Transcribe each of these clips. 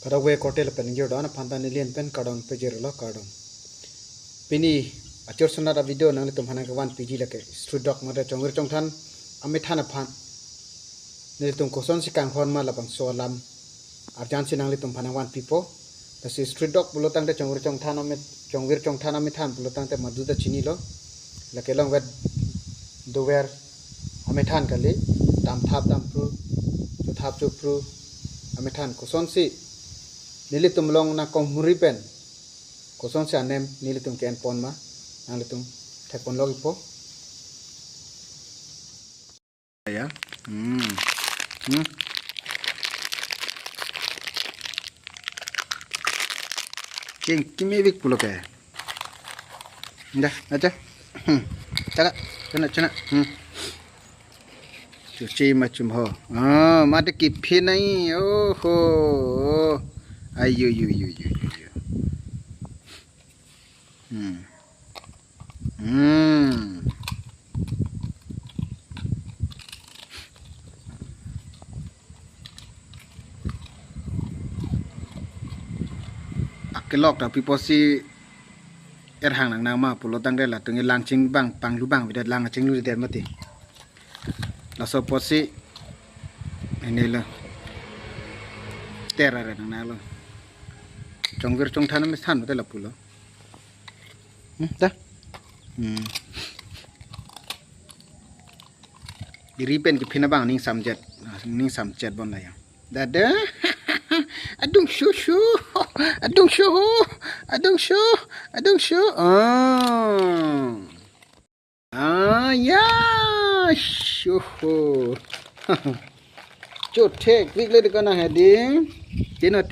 kada we kotel pen jodan phanda nilien pen kadon pejero kadon pini achor sunara video nang tum hana kawan pg lake street dog mata chongir chongthan amethan phan nil tum koson sikang hon ma lapang solam arjan sinang litum phana wan pipo tasi street dog bulotang te chongir chongthan chongvir chongthan amethan bulotang te maduda chini lo lake long wet dower amethan kali dam thap dam pru thap chu pru amethan koson si nilitum long na kong muripen koson si anem nilitum ken pon ma nalitum thepon logi po ya king kimivik puloke nda aja caka cana cuci macam ho mati kipi nai oh ayo kelok tapi posi erhang nang nama pulo tang dela tungi langcing bang pang lubang bidat langcing lu bidat mati laso posi ini lo tera nang nalo chongvir chongthan me than mate la pulo dah iripen ki phina bang ning samjet bon la ya dada adung shu ya shu chốt thek vik le kana he ding tina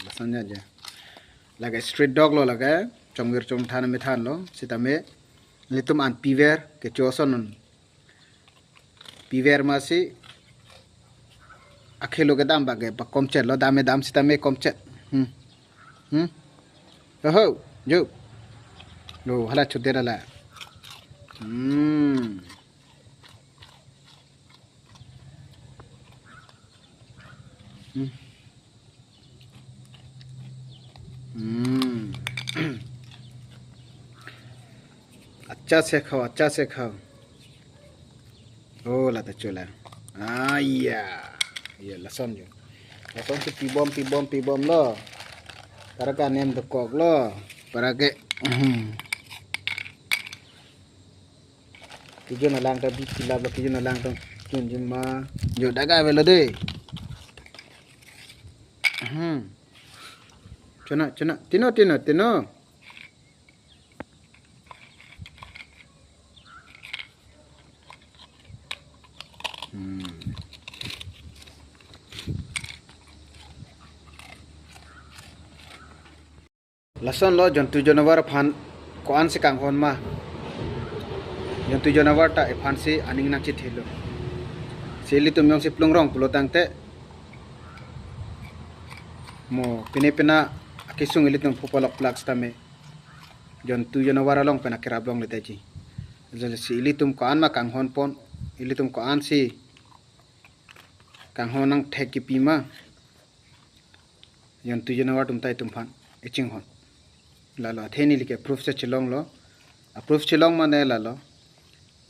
lasannya aja laga street dog lo laga chongvir chongthan me than lo sitame litum an piver ke choson piver masih akhelo ke dam bagai pak komcet lo dame dam sitame komcet oh jo lo hala chodera la अच्छा से खाओ oh lah tercula iya lason tu pibom lo para kan nem dekok lo para ke kijo na lang tabi kila ba kijo na lang tong kinjin ma yo daga velo de cuna tino lason lo jontu jonawar phan koan se kang hon ma jontu jonawar ta e phan se aning na chi thelo seli tum yong se plungrong pulotang te mo pina akisung elitum popolok plaks tame jontu jonawar long pena kerablong le taji jale seli tum koan ma kang hon pon elitum koan si kang hon nang thek ki pima jontu jonawar tum tai tum phan eching hon lalo atheni like proof se chilong lo proof chilong mane lalo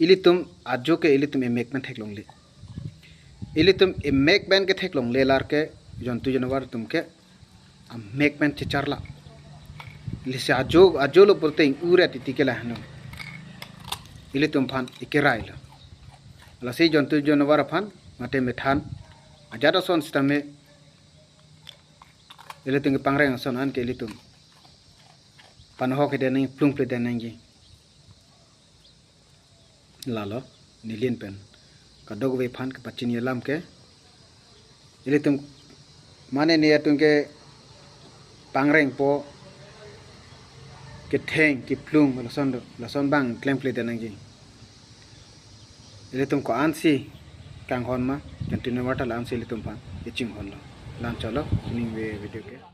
ilitum ajo ke ilitum emek men theklong le ilitum emek ben ke theklong le lar ke jontu janwar tum ke mek men chicharla lise ajo lo porte ure titikela hano ilitum phan ikerai lo la sei jontu janwar phan mate methan ajara son stame ilitum ke pangreng son an ke ilitum panho ke deneng plung ple denengi lalo nilien pen kadog we phan ke pachin yelam ke ilitum mane ne atung ke pangreng po ke theng ki plung lason bang klem ple denengi ilitum ko ansi kang hon ma continue water lam se ilitum phan iching hon lo lan chalo ning we video ke